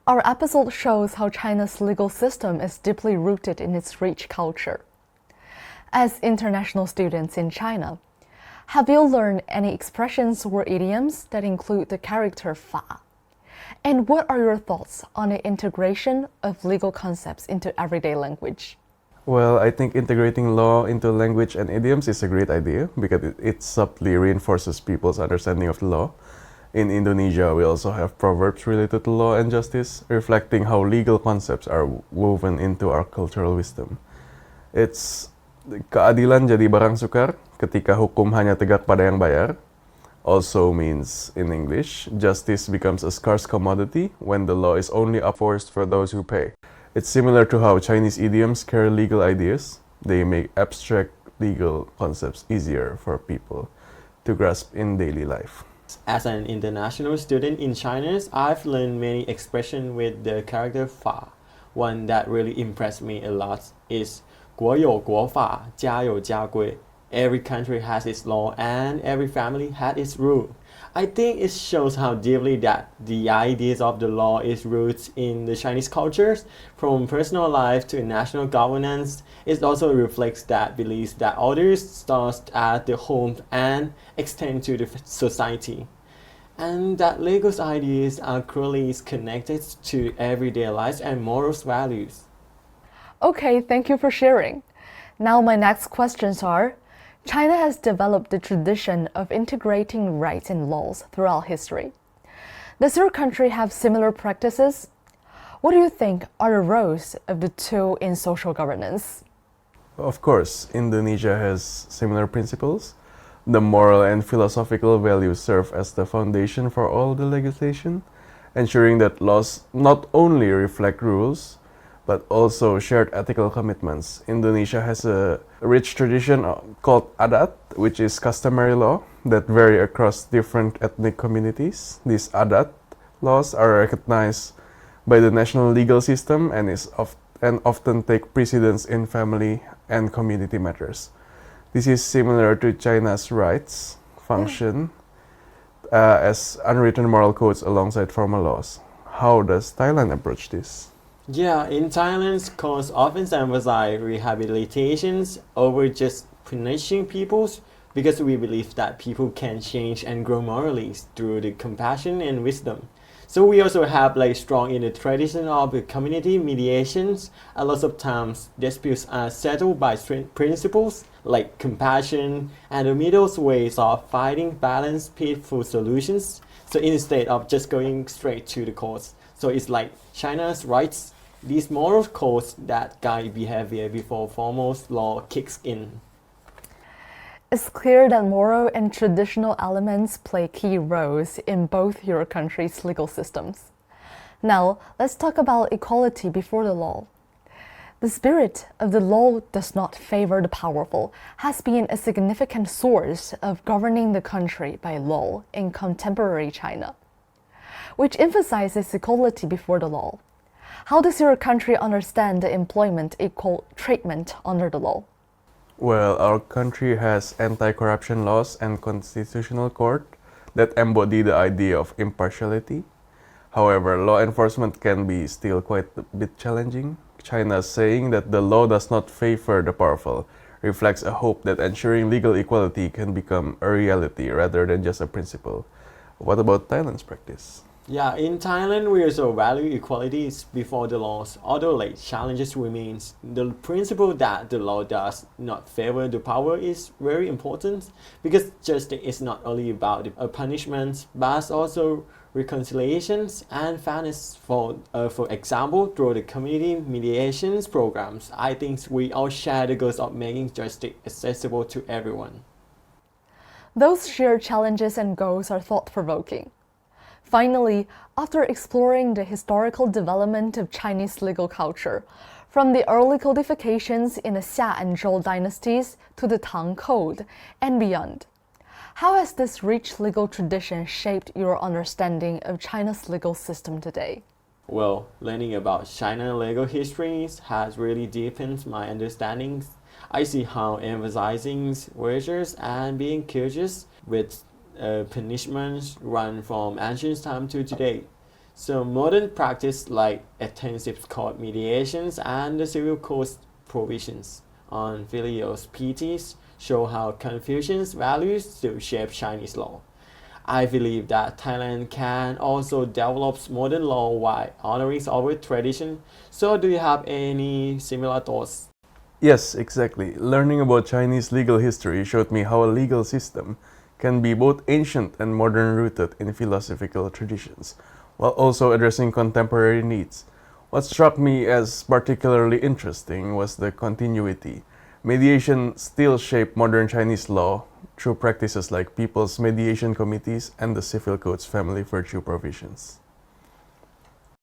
Our episode shows how China's legal system is deeply rooted in its rich culture. As international students in China, have you learned any expressions or idioms that include the character fa? And what are your thoughts on the integration of legal concepts into everyday language? Well, I think integrating law into language and idioms is a great idea because it subtly reinforces people's understanding of the law. In Indonesia, we also have proverbs related to law and justice, reflecting how legal concepts are woven into our cultural wisdom. It's keadilan jadi barang sukar ketika hukum hanya tegak pada yang bayar. Also means, in English, justice becomes a scarce commodity when the law is only enforced for those who pay. It's similar to how Chinese idioms carry legal ideas. They make abstract legal concepts easier for people to grasp in daily life. As an international student in China, I've learned many expressions with the character fa. One that really impressed me a lot is 国有国法,家有家规. Every country has its law and every family has its rule. I think it shows how deeply that the ideas of the law is rooted in the Chinese cultures, from personal life to national governance. It also reflects that belief that orders start at the home and extend to the society, and that legal ideas are clearly connected to everyday life and moral values. Okay, thank you for sharing. Now my next questions are, China has developed the tradition of integrating rights and laws throughout history. Does your country have similar practices? What do you think are the roles of the two in social governance? Of course, Indonesia has similar principles. The moral and philosophical values serve as the foundation for all the legislation, ensuring that laws not only reflect rules, but also shared ethical commitments. Indonesia has a rich tradition called adat, which is customary law that vary across different ethnic communities. These adat laws are recognized by the national legal system and often take precedence in family and community matters. This is similar to China's rights function as unwritten moral codes alongside formal laws. How does Thailand approach this? Yeah, in Thailand, courts often emphasize rehabilitations over just punishing people because we believe that people can change and grow morally through the compassion and wisdom. So we also have strong in the tradition of the community mediations. A lot of times disputes are settled by principles like compassion and the middle ways of finding balanced, peaceful solutions. So instead of just going straight to the courts. So it's like China's rights, these moral codes that guide behavior before formal law kicks in. It's clear that moral and traditional elements play key roles in both your country's legal systems. Now, let's talk about equality before the law. The spirit of the law does not favor the powerful has been a significant source of governing the country by law in contemporary China, which emphasizes equality before the law. How does your country understand the employment equal treatment under the law? Well, our country has anti-corruption laws and constitutional court that embody the idea of impartiality. However, law enforcement can be still quite a bit challenging. China saying that the law does not favor the powerful reflects a hope that ensuring legal equality can become a reality rather than just a principle. What about Thailand's practice? Yeah, in Thailand, we also value equality before the laws, although challenges remains. The principle that the law does not favor the power is very important because justice is not only about punishment, but also reconciliations and fairness. For example, through the community mediations programs, I think we all share the goals of making justice accessible to everyone. Those shared challenges and goals are thought-provoking. Finally, after exploring the historical development of Chinese legal culture, from the early codifications in the Xia and Zhou dynasties to the Tang Code and beyond, how has this rich legal tradition shaped your understanding of China's legal system today? Well, learning about China legal histories has really deepened my understanding. I see how emphasizing virtues and being courteous with punishments run from ancient time to today. So modern practice like intensive court mediations and the civil court provisions on filial pieties show how Confucian's values still shape Chinese law. I believe that Thailand can also develop modern law while honoring our tradition. So do you have any similar thoughts? Yes, exactly. Learning about Chinese legal history showed me how a legal system can be both ancient and modern rooted in philosophical traditions, while also addressing contemporary needs. What struck me as particularly interesting was the continuity. Mediation still shaped modern Chinese law through practices like people's mediation committees and the civil code's family virtue provisions.